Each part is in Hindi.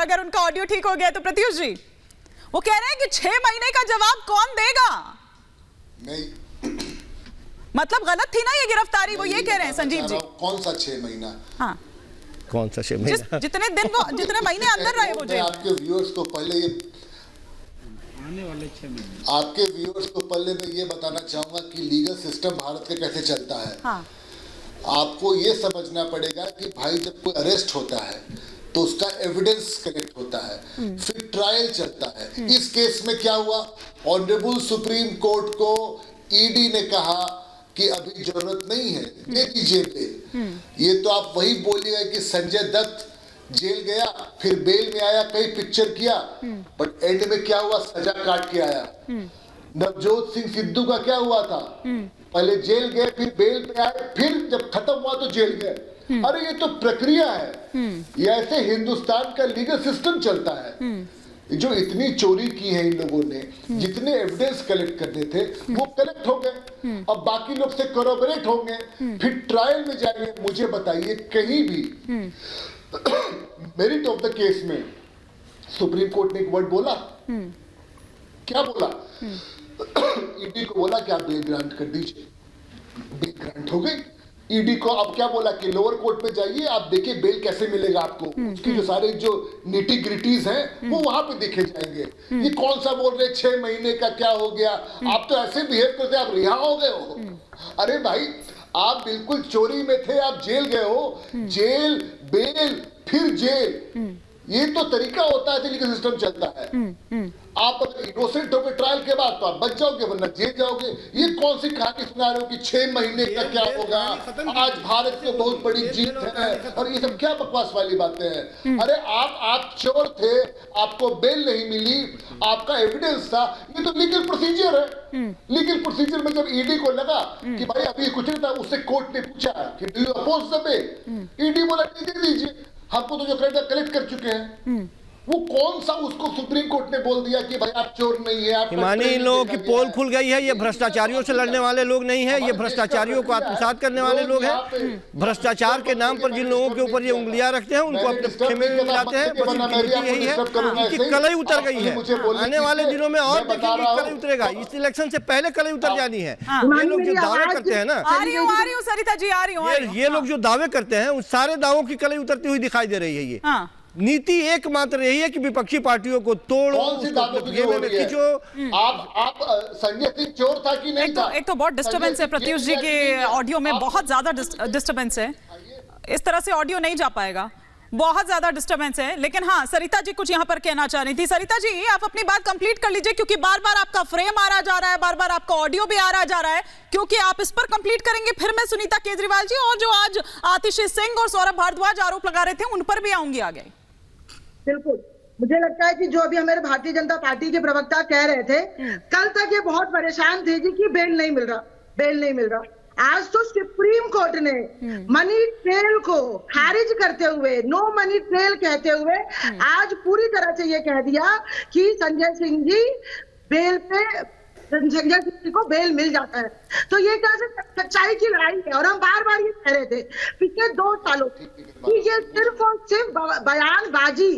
अगर उनका ऑडियो ठीक हो गया तो प्रत्युष जी वो कह रहे हैं कि 6 महीने का जवाब कौन देगा? नहीं, मतलब गलत थी ना ये गिरफ्तारी, वो ये कह रहे हैं संजीव जी। कौन सा 6 महीना? हाँ, कौन सा 6 महीना? जितने दिन वो जितने महीने अंदर रहे वो जेल। आपके व्यूअर्स को पहले ये आने वाले 6 महीने आपके व्यूअर्स को पहले मैं ये बताना चाहूंगा कि लीगल सिस्टम भारत का कैसे चलता है। हाँ। आपको ये समझना पड़ेगा कि भाई जब कोई अरेस्ट होता है तो उसका एविडेंस कलेक्ट होता है, फिर ट्रायल चलता है। इस केस में क्या हुआ, ऑनरेबल सुप्रीम कोर्ट को ईडी ने कहा कि अभी जरूरत नहीं है, दे दीजिए बेल। ये तो आप वही बोलिएगा कि संजय दत्त जेल गया, फिर बेल में आया, कई पिक्चर किया, बट एंड में क्या हुआ, सजा काट के आया। नवजोत सिंह सिद्धू का क्या हुआ था, पहले जेल गए, फिर बेल पे आए, फिर जब खत्म हुआ तो जेल गए। अरे ये तो प्रक्रिया है, ये ऐसे हिंदुस्तान का लीगल सिस्टम चलता है। जो इतनी चोरी की है इन लोगों ने, जितने एविडेंस कलेक्ट करने थे वो कलेक्ट हो गए, अब बाकी लोग से कोरोबरेट होंगे, फिर ट्रायल में जाएंगे। मुझे बताइए कहीं भी मेरिट ऑफ द केस में सुप्रीम कोर्ट ने एक वर्ड बोला? क्या बोला? ईडी को बोला कि आप बेल ग्रांट कर दीजिए, बेल ग्रांट हो गई। ईडी को अब क्या बोला कि लोअर कोर्ट पे जाइए, आप देखिए बेल कैसे मिलेगा आपको, उसकी जो सारे जो निटी ग्रिटीज हैं वो वहां पे देखे जाएंगे। ये कौन सा बोल रहे 6 महीने का क्या हो गया, आप तो ऐसे बिहेव करते आप रिहा हो गए हो। अरे भाई आप बिल्कुल चोरी में थे, आप जेल गए हो, जेल बेल फिर जेल, ये तो तरीका होता है, लीगल सिस्टम चलता है। आप अगर इनोसेंट होगे ट्रायल के बाद तो आप बच जाओगे, वरना जेल जाओगे। ये कौन सी कहानी सुना रहे हो कि 6 महीने का क्या होगा, आज भारत को बहुत बड़ी जीत है, और ये सब क्या बकवास वाली बातें हैं। अरे आप चोर थे, आपको बेल नहीं मिली, आपका एविडेंस था, ये तो लीगल प्रोसीजर है। लीगल प्रोसीजर में जब ईडी को लगा कि भाई अभी कुछ नहीं था, उससे कोर्ट ने पूछा कि do you oppose the bail, ED बोला दे दीजिए, हमको तो जो कलेक्ट कर चुके हैं। वो कौन सा उसको सुप्रीम कोर्ट ने बोल दिया कि भाई आप चोर नहीं है, आप हिमानी, इन लोगों की पोल खुल गई है। ये भ्रष्टाचारियों से लड़ने वाले लोग नहीं है, ये भ्रष्टाचारियों को आत्मसात करने वाले लोग हैं। भ्रष्टाचार के नाम पर जिन लोगों के ऊपर ये उंगलियां रखते हैं उनको अपने खेमे में मिलाते हैं। बस यही है कि कलई उतर गई है। आने वाले दिनों में और देखेंगे कलई उतरेगा। इस इलेक्शन से पहले कलई उतर जानी है। ये लोग जो दावे करते हैं ना, आ रही हूँ सरिता जी, आ रही हूँ। ये लोग जो दावे करते हैं उन सारे दावों की कलई उतरती हुई दिखाई दे रही है। ये नीति एकमात्र यही है कि विपक्षी पार्टियों को तोड़ो, आप संजय सिंह चोर था कि नहीं था? एक तो बहुत डिस्टर्बेंस है प्रत्युष जी के ऑडियो में, बहुत ज्यादा डिस्टर्बेंस है। इस तरह से ऑडियो नहीं जा पाएगा, बहुत ज्यादा डिस्टर्बेंस है। लेकिन हाँ, सरिता जी कुछ यहाँ पर कहना चाह रही थी। सरिता जी आप अपनी बात कंप्लीट कर लीजिए, क्योंकि बार बार आपका फ्रेम आ रहा जा रहा है, बार बार आपका ऑडियो भी आ रहा जा रहा है। क्योंकि आप इस पर कंप्लीट करेंगे, फिर मैं सुनीता केजरीवाल जी और जो आज आतिशी सिंह और सौरभ भारद्वाज आरोप लगा रहे थे उन पर भी आऊंगी आगे। बिल्कुल, मुझे लगता है कि जो अभी हमारे भारतीय जनता पार्टी के प्रवक्ता कह रहे थे, कल तक ये बहुत परेशान थे जी कि बेल नहीं मिल रहा। आज तो सुप्रीम कोर्ट ने मनी ट्रेल को खारिज करते हुए, नो मनी ट्रेल कहते हुए आज पूरी तरह से ये कह दिया कि संजय सिंह जी बेल पे, संजय सिंह को बेल मिल जाता है। तो ये क्या सच्चाई की लड़ाई है। और हम बार बार ये कह रहे थे पिछले 2 सालों कि ये सिर्फ और सिर्फ बयानबाजी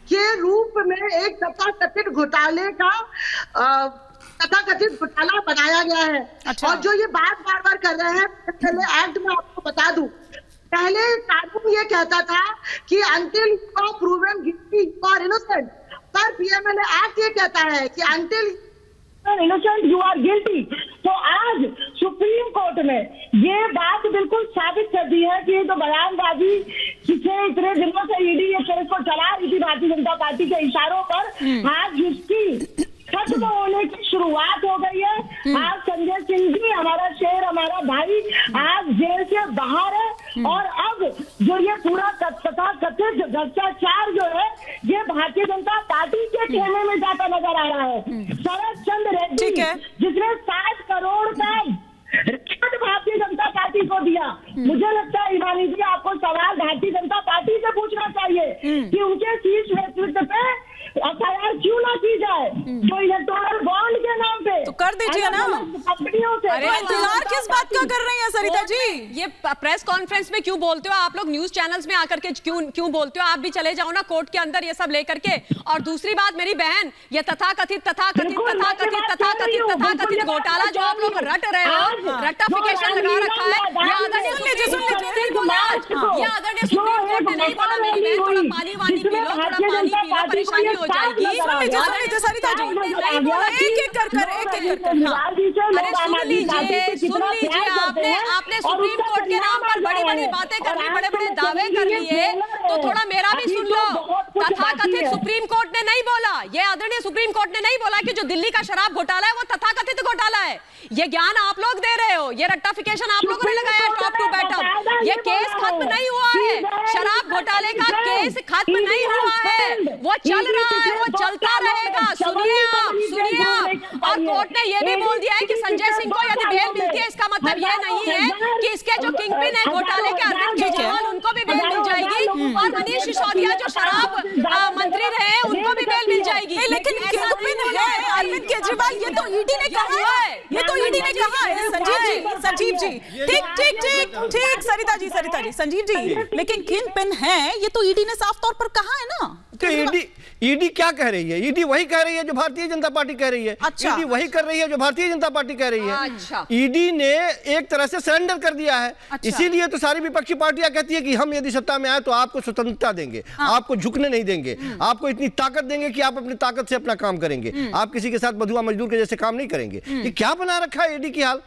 के रूप में एक तथाकथित घोटाले का तथाकथित घोटाला बनाया गया है। और जो ये बात बार बार कर रहे हैं, पहले एक्ट में आपको बता दूं, पहले कानून ये कहता था कि until you are proven guilty you are innocent, पर पीएमएलए एक्ट ये कहता है कि until innocent you are guilty. तो आज सुप्रीम कोर्ट ने ये बात बिल्कुल साबित कर दी है कि ये तो बयानबाजी पिछले इतने दिनों से ईडी ये केस को चला रही थी भारतीय जनता पार्टी के इशारों पर, आज इसकी खत्म होने की शुरुआत हो गई है। आज संजय सिंह जी, हमारा शेर, हमारा भाई, आज जेल से बाहर है। और अब जो ये पूरा तथाकथित भ्रष्टाचार जो है, ये भारतीय जनता पार्टी के खेमे में जाता नजर आ रहा है। शरद चंद्र रेड्डी जिसने 60 करोड़ का भारतीय जनता पार्टी को दिया, मुझे लगता है हिमानी जी आपको सवाल भारतीय जनता पार्टी से पूछना चाहिए कि उनके शीर्ष नेतृत्व पे FIR क्यों ना की जाए जो इलेक्टोरल बॉन्ड के नाम पे तो कर दीजिए ना। कंपनियों से अरे इंतजार किस बात का कर रही हैं सरिता जी? ये प्रेस कॉन्फ्रेंस में क्यों बोलते हो आप लोग? न्यूज चैनल्स में आकर के क्यों बोलते हो? आप भी चले जाओ ना कोर्ट के अंदर ये सब लेकर के। और दूसरी बात मेरी बहन, ये तथाकथित घोटाला जो आप लोग रट रहे हो, रट्टाफिकेशन लगा रखा है, ये आदरणीय सुप्रीम कोर्ट ने नहीं बोला। ये आदरणीय सुप्रीम कोर्ट ने नहीं बोला मेरी बहन थोड़ा पानी वानी पी लो, थोड़ा पानी पी लो, परेशानी हो जाएगी। सरिता जी एक एक कर अरे सुन लीजिए आपने सुप्रीम कोर्ट के नाम पर बड़ी बड़ी बातें कर ली, बड़े बड़े दावे कर लिए, तो थोड़ा मेरा भी सुन लो। तथाकथित सुप्रीम कोर्ट ने नहीं बोला, ये आदरणीय सुप्रीम कोर्ट ने नहीं बोला कि जो दिल्ली का शराब घोटाला है वो तथाकथित घोटाला है। ये ज्ञान आप लोग दे रहे हो, ये रट्टाफिकेशन आप लोगों ने लगाया टॉप टू बॉटम। ये केस खत्म नहीं हुआ है, शराब घोटाले का केस खत्म नहीं हुआ है, वो चल रहा है, वो चलता रहेगा। सुनिए आप। और कोर्ट ने ये भी बोल दिया है कि संजय सिंह को यदि बेल मिलती है, इसका मतलब ये नहीं है कि इसके जो किंगपिन है घोटाले के अरविंद केजरीवाल, उनको भी बेल मिल जाएगी, और मनीष सिसोदिया जो शराब मंत्री रहे उनको भी बेल मिल जाएगी। लेकिन किंगपिन है अरविंद केजरीवाल, ये तो ईडी ने कहा है, ये तो ईडी ने कहा है। संजीव जी ठीक सरिता जी संजीव जी, लेकिन किंगपिन है ये तो ईडी ने साफ तौर पर कहा है ना। तो ईडी क्या कह रही है? ईडी वही कह रही है जो भारतीय जनता पार्टी कह रही है। अच्छा। ईडी वही कर रही है जो भारतीय जनता पार्टी कह रही है। अच्छा। ईडी ने एक तरह से सरेंडर कर दिया है। अच्छा। इसीलिए तो सारी विपक्षी पार्टियां कहती है कि हम यदि सत्ता में आए तो आपको स्वतंत्रता देंगे, आपको झुकने नहीं देंगे, आपको इतनी ताकत देंगे कि आप अपनी ताकत से अपना काम करेंगे, आप किसी के साथ बधुआ मजदूर के जैसे काम नहीं करेंगे। ये क्या बना रखा है ईडी की हाल?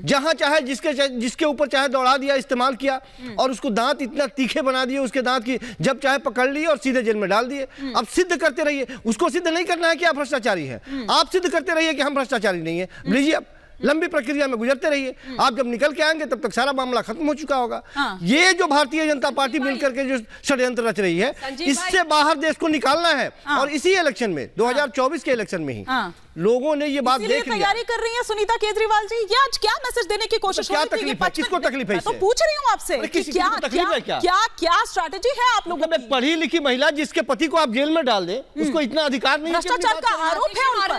जहां चाहे जिसके ऊपर चाहे दौड़ा दिया, इस्तेमाल किया, और उसको दांत इतना तीखे बना दिए, उसके दांत की जब चाहे पकड़ लिए और सीधे जेल में डाल दिए। अब सिद्ध करते रहिए, उसको सिद्ध नहीं करना है कि आप भ्रष्टाचारी हैं, आप सिद्ध करते रहिए कि हम भ्रष्टाचारी नहीं है। लीजिए अब लंबी प्रक्रिया में गुजरते रहिए, आप जब निकल के आएंगे तब तक सारा मामला खत्म हो चुका होगा। ये जो भारतीय जनता पार्टी मिलकर के जो षड्यंत्र रच रही है, इससे बाहर देश को निकालना है। और इसी इलेक्शन में 2024 के इलेक्शन में ही लोगों ने ये बात देख लिया। तैयारी कर रही है सुनीता केजरीवाल जी, ये आज क्या मैसेज देने की कोशिश क्या तकलीफ है? किसको तकलीफ है? तो पूछ रही हूँ आपसे क्या स्ट्रैटेजी है आप लोगों की? पढ़ी लिखी महिला जिसके पति को आप जेल में डाल दे, उसको इतना अधिकार नहीं है। भ्रष्टाचार का आरोप है उन पर।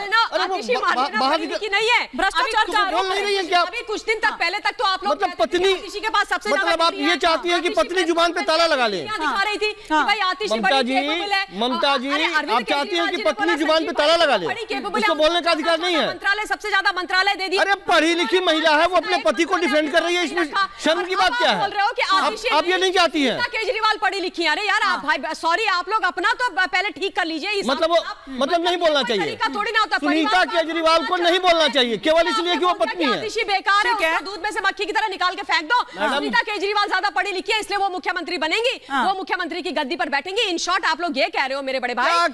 भ्रष्टाचार का बोल नहीं रही है क्या? अभी कुछ दिन तक पहले तक तो आप लोग मतलब पत्नी के पास सबसे मतलब आप ये चाहती है कि पत्नी जुबान पे ताला लगा ले? दिखा रही थी कि भाई आतिशी ममता जी आप चाहती हैं कि पत्नी जुबान पे ताला लगा ले, उसको बोलने का अधिकार नहीं है? मंत्रालय सबसे ज्यादा मंत्रालय दे दिया। अरे पढ़ी लिखी महिला है, वो अपने पति को डिफेंड कर रही है, इसमें शर्म की बात क्या है? बोल रहे हो कि आप ये नहीं चाहती हैं? केजरीवाल पढ़ी लिखी है। अरे यार आप भाई सॉरी, आप लोग अपना तो पहले ठीक कर लीजिए। मतलब नहीं बोलना चाहिए, थोड़ी ना होता। सुनीता केजरीवाल को नहीं बोलना चाहिए केवल इसलिए कि वो पत्नी है। आतिशी बेकार है, दूध में से मक्खी की तरह निकाल के फेंक दो। सुनीता केजरीवाल ज्यादा पढ़ी लिखी है इसलिए वो मुख्यमंत्री बनेंगी, वो मुख्यमंत्री की गद्दी पर बैठेंगी। इन शॉर्ट आप लोग ये कह रहे हो मेरे बड़े भाई